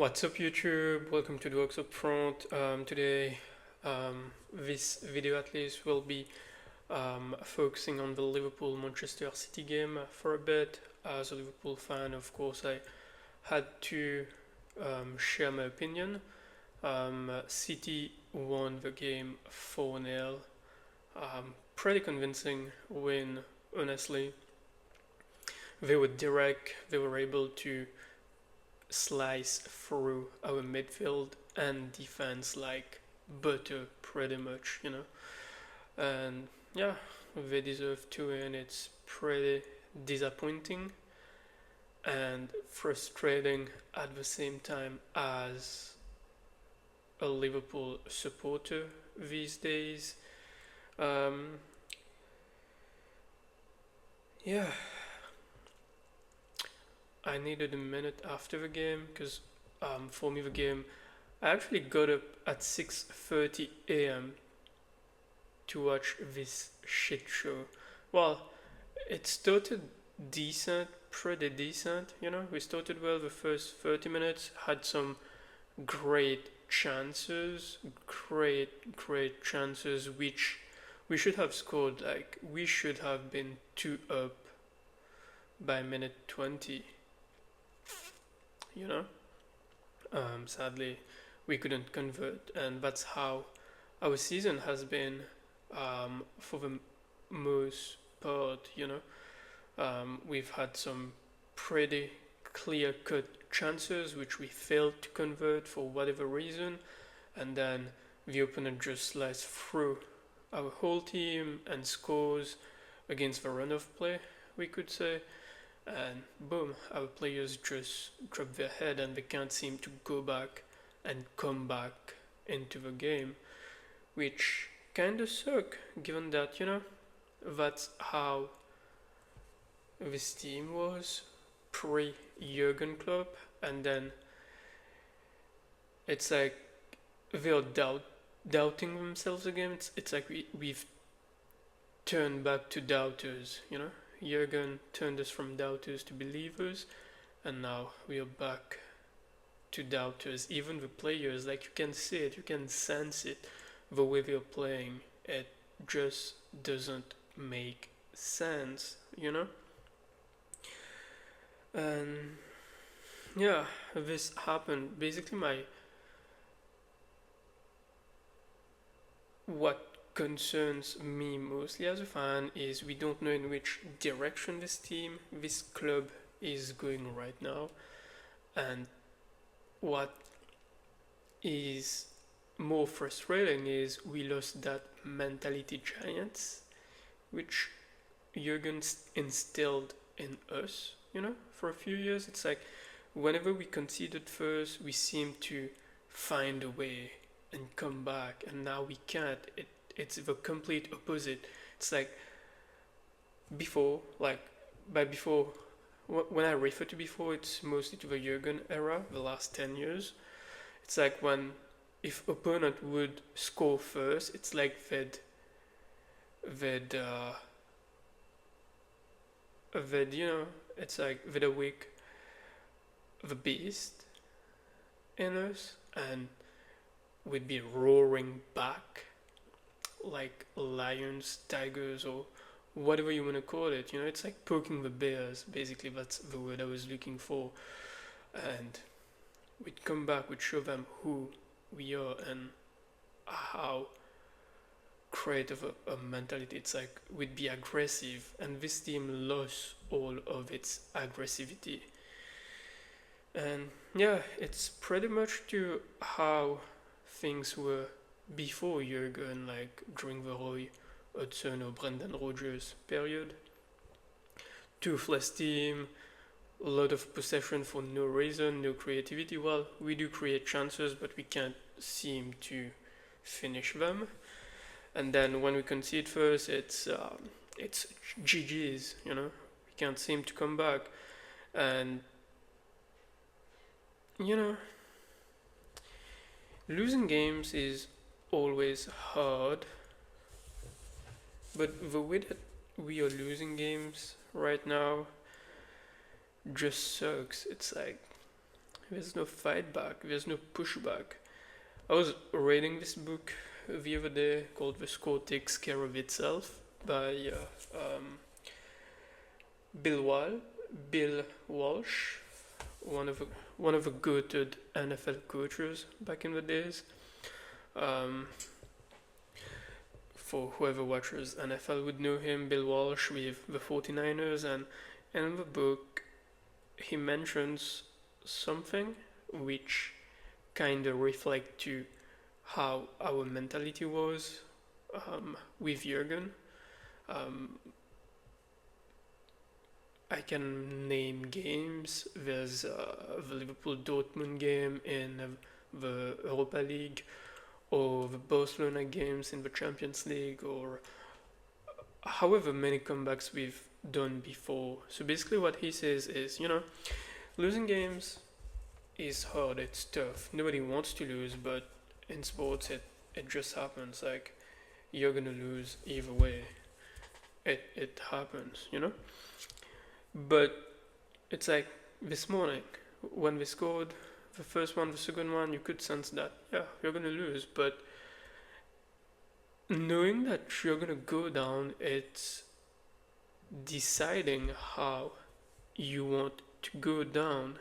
What's up YouTube? Welcome to the Works Up Front. Today, this video at least will be focusing on the Liverpool-Manchester City game for a bit. As a Liverpool fan, of course, I had to share my opinion. City won the game 4-0. Pretty convincing win, honestly. They were direct, they were able to slice through our midfield and defense like butter, pretty much. And yeah, they deserve to win. It's pretty disappointing and frustrating at the same time as a Liverpool supporter these days. Yeah, I needed a minute after the game because for me the game I actually got up at 6:30 a.m. to watch this shit show. Well, it started decent, pretty decent. We started well the first 30 minutes, had some great chances, great chances which we should have scored. Like we should have been 2 up by minute 20. you know. Sadly, we couldn't convert, and that's how our season has been for the most part. We've had some pretty clear-cut chances which we failed to convert for whatever reason, and then the opponent just slices through our whole team and scores against the run of play, we could say, and boom, our players just drop their head and they can't seem to go back and come back into the game, which kinda suck given that, that's how this team was pre-Jurgen Klopp, and then it's like they're doubting themselves again. It's like we've turned back to doubters. Jurgen turned us from doubters to believers, and now we are back to doubters. Even the players, like you can see it, you can sense it, the way they're playing. It just doesn't make sense. And yeah, this happened. Basically, what concerns me mostly as a fan is we don't know in which direction this club is going right now, and what is more frustrating is we lost that mentality giants which Jurgen instilled in us, for a few years. It's like whenever we conceded first, we seemed to find a way and come back, and now we can't. It's the complete opposite. It's like before, by before, when I refer to before, it's mostly to the Jurgen era, the last 10 years. It's like if opponent would score first, it's like it's like they'd awake the beast in us, and we'd be roaring back like lions, tigers, or whatever you want to call it. It's like poking the bears, basically. That's the word I was looking for. And we'd come back, we'd show them who we are and how great of a mentality. It's like we'd be aggressive, and this team lost all of its aggressivity. And yeah, it's pretty much to how things were before Jurgen, like during the Roy Hodgson or Brendan Rodgers period. Toothless team, a lot of possession for no reason, no creativity. Well, we do create chances, but we can't seem to finish them. And then when we concede first, it's GG's. We can't seem to come back, and losing games is always hard, but the way that we are losing games right now just sucks. It's like There's no fight back. There's no pushback. I was reading this book the other day called "The Score Takes Care of Itself" by Bill Wall, Bill Walsh, one of the goated NFL coaches back in the days. Um, for whoever watches NFL would know him, Bill Walsh with the 49ers, and in the book he mentions something which kind of reflect to how our mentality was with Jurgen. Um, I can name games. There's the Liverpool Dortmund game in the Europa League, or the Barcelona games in the Champions League, or however many comebacks we've done before. So basically, what he says is, losing games is hard, it's tough. Nobody wants to lose, but in sports, it just happens. Like, you're gonna lose either way. It happens, But it's like this morning, when we scored the first one, the second one, you could sense that, yeah, you're gonna lose, but knowing that you're gonna go down, it's deciding how you want to go down,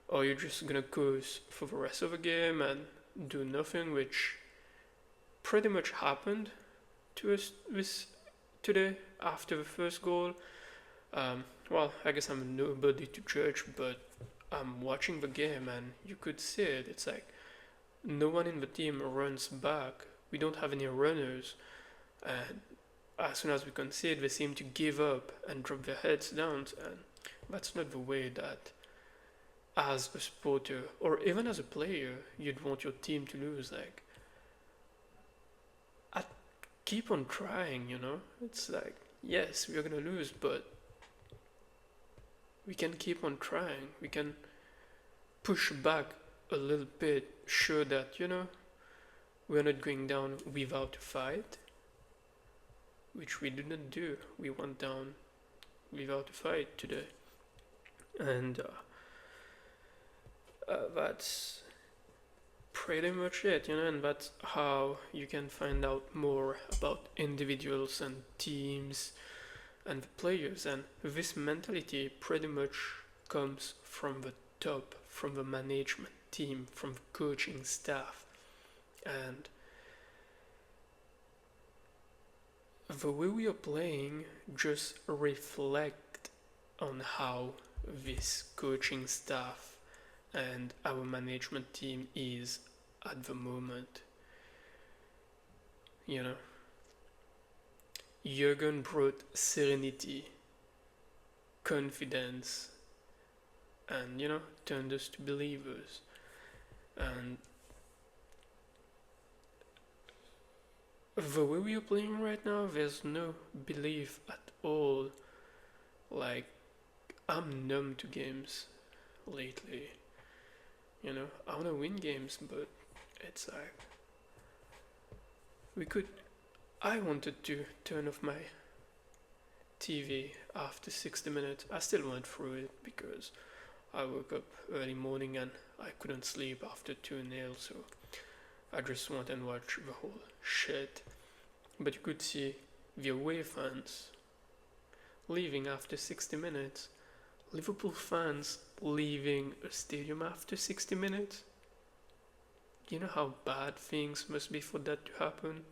or you're just gonna coast for the rest of the game and do nothing, which pretty much happened to us this today after the first goal. Well, I guess I'm nobody to judge, but I'm watching the game and you could see it. It's like no one in the team runs back. We don't have any runners, and as soon as we concede, they seem to give up and drop their heads down. And that's not the way that, as a supporter or even as a player, you'd want your team to lose. Like, I keep on trying. It's like, yes, we're gonna lose, but we can keep on trying. We can push back a little bit, show that, we're not going down without a fight, which we didn't do. We went down without a fight today. And that's pretty much it, and that's how you can find out more about individuals and teams and the players. And this mentality pretty much comes from the top, from the management team, from the coaching staff. And the way we are playing just reflect on how this coaching staff and our management team is at the moment. Jurgen brought serenity, confidence, and turned us to believers. And the way we are playing right now, there's no belief at all. Like, I'm numb to games lately. I want to win games, but it's like I wanted to turn off my TV after 60 minutes. I still went through it because I woke up early morning and I couldn't sleep after 2-0, so I just went and watched the whole shit. But you could see the away fans leaving after 60 minutes. Liverpool fans leaving a stadium after 60 minutes. You know how bad things must be for that to happen?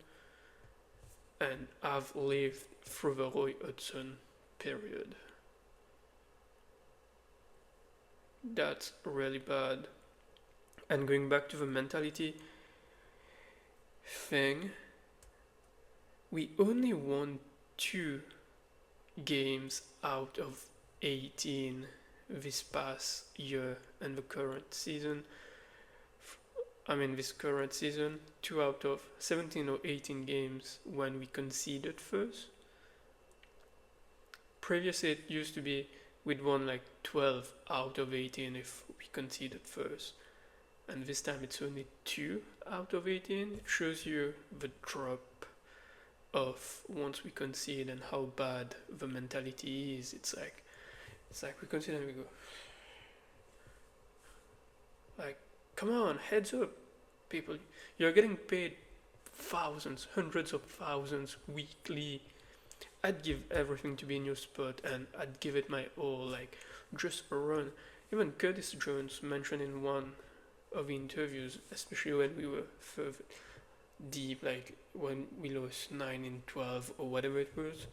And I've lived through the Roy Hodgson period. That's really bad. And going back to the mentality thing, we only won 2 games out of 18 this past year and the current season. This current season, 2 out of 17 or 18 games when we conceded first. Previously, it used to be we'd won like 12 out of 18 if we conceded first. And this time it's only 2 out of 18. It shows you the drop of once we concede and how bad the mentality is. It's like we concede and we go, come on, heads up, people. You're getting paid thousands, hundreds of thousands weekly. I'd give everything to be in your spot and I'd give it my all, like, just run. Even Curtis Jones mentioned in one of the interviews, especially when we were further deep, like when we lost 9 in 12 or whatever it was,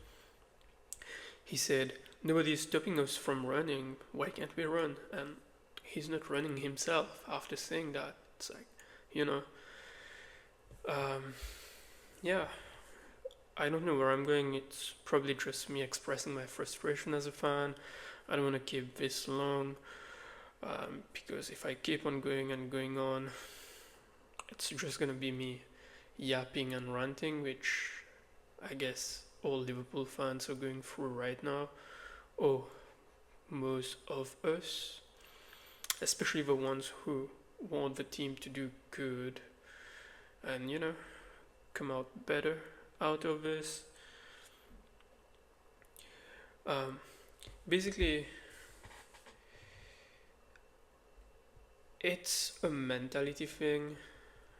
he said, nobody's stopping us from running, why can't we run? And he's not running himself after saying that. It's like, you know, yeah, I don't know where I'm going. It's probably just me expressing my frustration as a fan. I don't want to keep this long, because if I keep on going and going on, it's just gonna be me yapping and ranting, which I guess all Liverpool fans are going through right now, or most of us, especially the ones who want the team to do good and, you know, come out better out of this. Basically, it's a mentality thing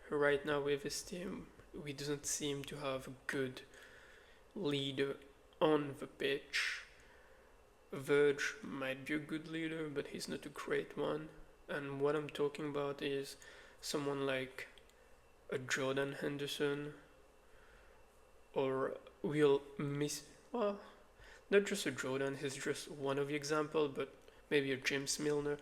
right now with this team. We doesn't seem to have a good leader on the pitch. Verge might be a good leader, but he's not a great one. And what I'm talking about is someone like a Jordan Henderson, or we'll miss, well, not just a Jordan, he's just one of the example, but maybe a James Milner.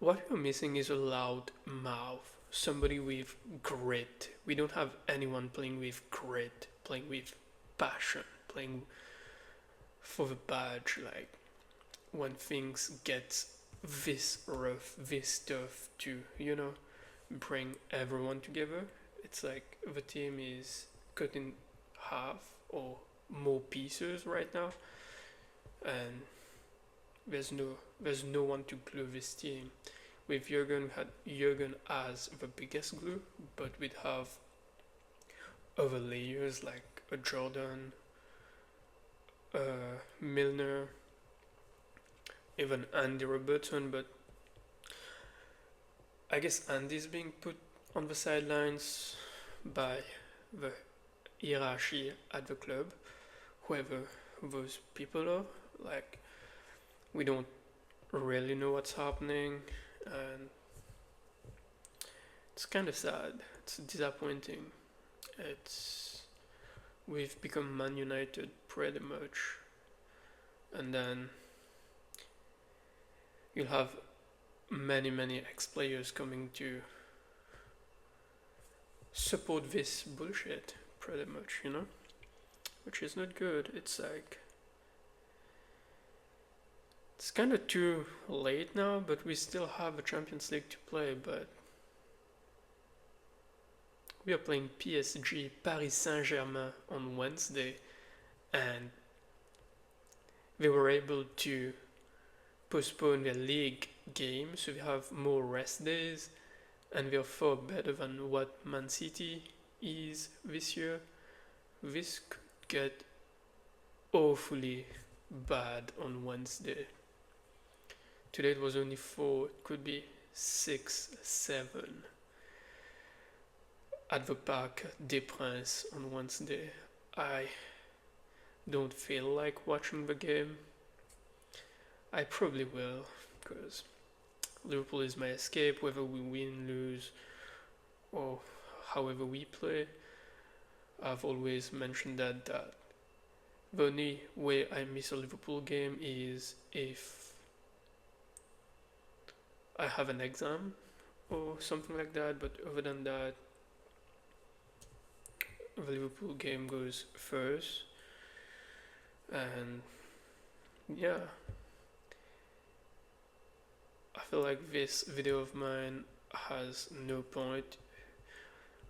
What we're missing is a loud mouth, somebody with grit. We don't have anyone playing with grit, playing with passion, playing for the badge. Like, when things get this rough, this tough to, you know, bring everyone together, it's like the team is cut in half or more pieces right now, and there's no one to glue this team. With Jurgen as the biggest glue, but we'd have other layers like a Jordan, Milner, even Andy Robertson, but I guess Andy's being put on the sidelines by the hierarchy at the club, whoever those people are. Like, we don't really know what's happening, and it's kind of sad. It's disappointing. We've become Man United pretty much, and then you'll have many ex-players coming to support this bullshit pretty much, you know, which is not good. It's like, it's kind of too late now, but we still have a Champions League to play. But we are playing PSG, Paris Saint-Germain on Wednesday, and they were able to postpone their league game, so we have more rest days, and we are far better than what Mancity is this year. This could get awfully bad on Wednesday. Today it was only 4, it could be 6, 7 at the Parc des Princes on Wednesday. I don't feel like watching the game. I probably will, because Liverpool is my escape, whether we win, lose, or however we play. I've always mentioned that the only way I miss a Liverpool game is if I have an exam or something like that, but other than that, the Liverpool game goes first. And yeah, I feel like this video of mine has no point.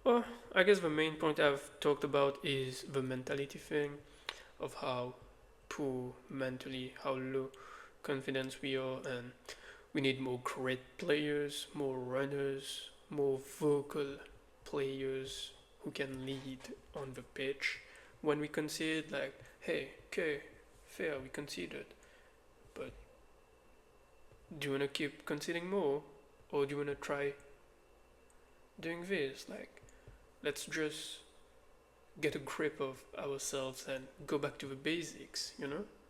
Well, I guess the main point I've talked about is the mentality thing, of how poor mentally, how low confidence we are, and we need more great players, more runners, more vocal players who can lead on the pitch. When we concede, like, hey, okay, fair, we conceded, but do you want to keep conceding more? or do you want to try doing this? Like, let's just get a grip of ourselves and go back to the basics,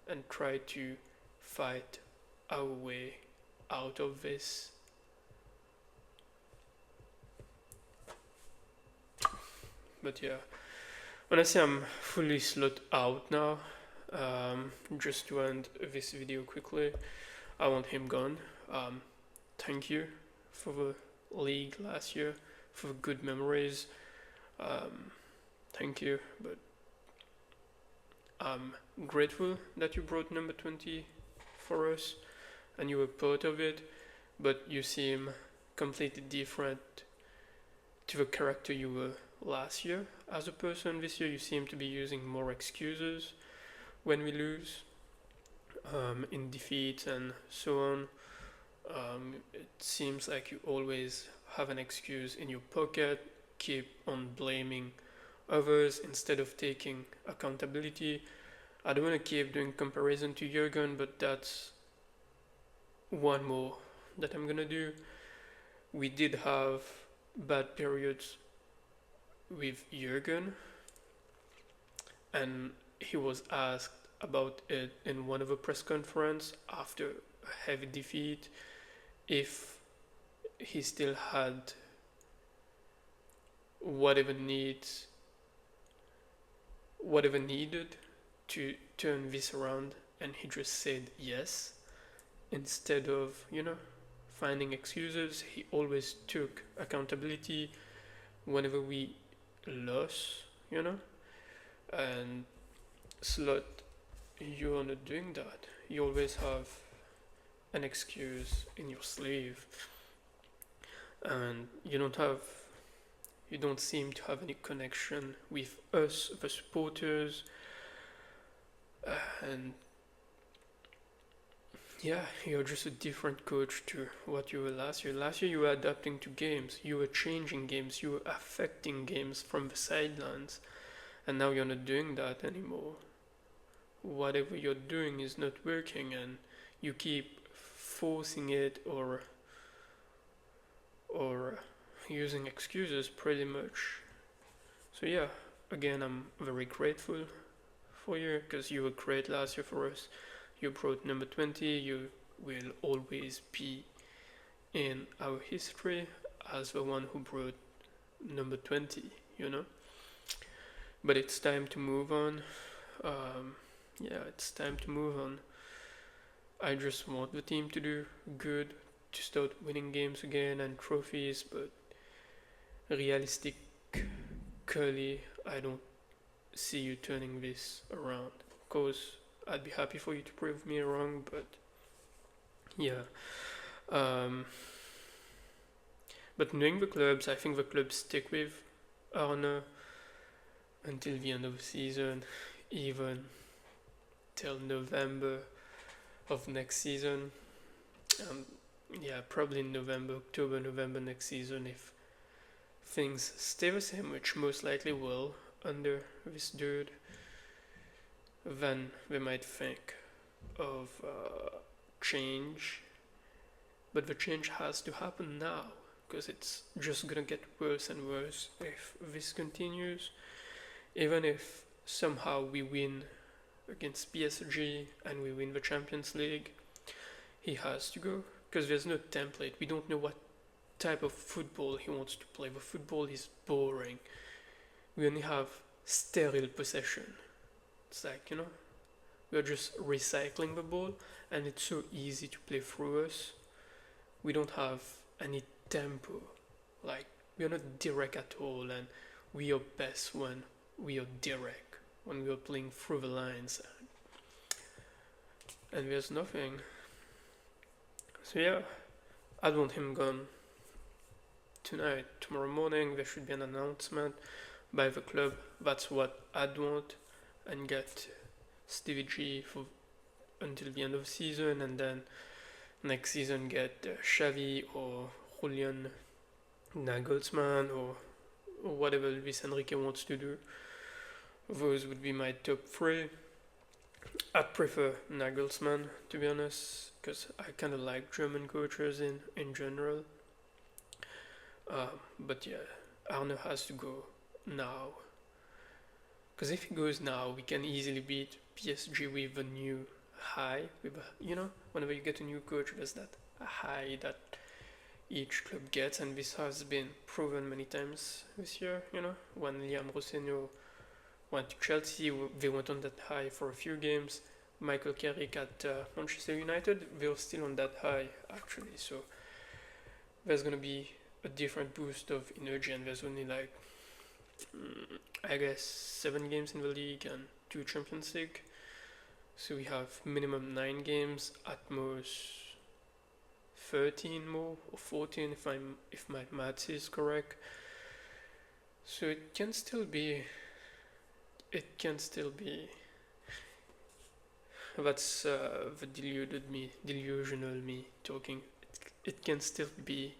and try to fight our way out of this. But yeah, honestly, I'm fully slot out now. Just to end this video quickly, I want him gone. Thank you for the league last year, for the good memories. Thank you, but I'm grateful that you brought number 20 for us and you were part of it, but you seem completely different to the character you were last year as a person. This year you seem to be using more excuses when we lose, in defeat and so on. It seems like you always have an excuse in your pocket, keep on blaming others instead of taking accountability. I don't want to keep doing comparison to Jurgen, but that's one more that I'm gonna do. We did have bad periods with Jurgen, and he was asked about it in one of the press conference after a heavy defeat, if he still had whatever needed to turn this around, and he just said yes. Instead of, finding excuses, he always took accountability whenever we lost, and Slot, you're not doing that. You always have an excuse in your sleeve, and you don't seem to have any connection with us, the supporters, and yeah, you're just a different coach to what you were last year. Last year you were adapting to games, you were changing games, you were affecting games from the sidelines, and now you're not doing that anymore. Whatever you're doing is not working, and you keep forcing it or using excuses pretty much. So yeah, again, I'm very grateful for you because you were great last year for us. You brought number 20. You will always be in our history as the one who brought number 20, But it's time to move on. It's time to move on. I just want the team to do good, to start winning games again and trophies, but realistically, I don't see you turning this around. Of course, I'd be happy for you to prove me wrong, but yeah. But knowing the clubs, I think the clubs stick with Arne until the end of the season, even till November of next season. Probably October, November next season, if things stay the same, which most likely will under this dude, then we might think of change. But the change has to happen now, because it's just gonna get worse and worse if this continues. Even if somehow we win against PSG and we win the Champions League, he has to go, because there's no template. We don't know what type of football he wants to play. The football is boring. We only have sterile possession. It's like, we're just recycling the ball, and it's so easy to play through us. We don't have any tempo. Like, we are not direct at all, and we are best when we are direct, when we are playing through the lines. And there's nothing. So yeah, I want him gone tonight. Tomorrow morning there should be an announcement by the club. That's what I'd want, and get Stevie G for until the end of the season, and then next season get Xavi or Julian Nagelsmann or whatever Luis Enrique wants to do. Those would be my top three. I'd prefer Nagelsmann, to be honest, because I kind of like German coaches in general. But yeah, Arne has to go now. Because if he goes now, we can easily beat PSG with a new high. Whenever you get a new coach, there's that high that each club gets, and this has been proven many times this year. When Liam Rossegno went to Chelsea, they went on that high for a few games. Michael Carrick at Manchester United, they were still on that high actually. So there's gonna be a different boost of energy, and there's only like I guess 7 games in the league and 2 Champions League. So we have minimum 9 games, at most 13 more or 14 if my maths is correct. So it can still be. That's the delusional me talking. It can still be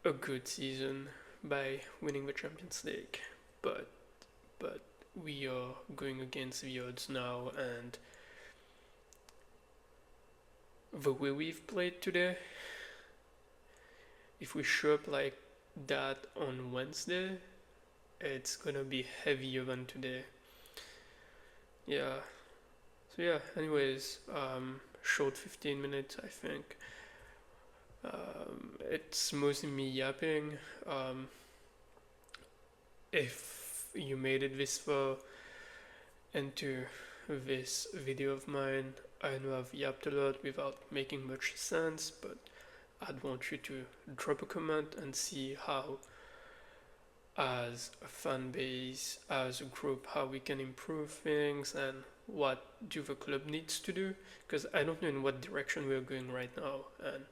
a good season by winning the Champions League, but we are going against the odds now, and the way we've played today, if we show up like that on Wednesday, it's gonna be heavier than today. Yeah. So yeah, anyways, short 15 minutes, I think. It's mostly me yapping. If you made it this far into this video of mine, I know I've yapped a lot without making much sense, but I'd want you to drop a comment and see how, as a fan base, as a group, how we can improve things and what do the club needs to do, because I don't know in what direction we're going right now, and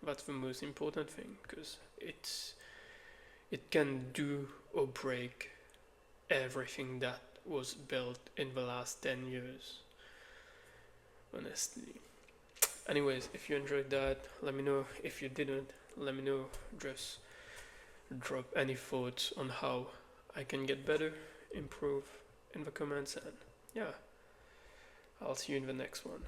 that's the most important thing, because it can do or break everything that was built in the last 10 years, honestly. Anyways, if you enjoyed that, let me know. If you didn't, let me know. Just drop any thoughts on how I can get better, improve in the comments, and yeah, I'll see you in the next one.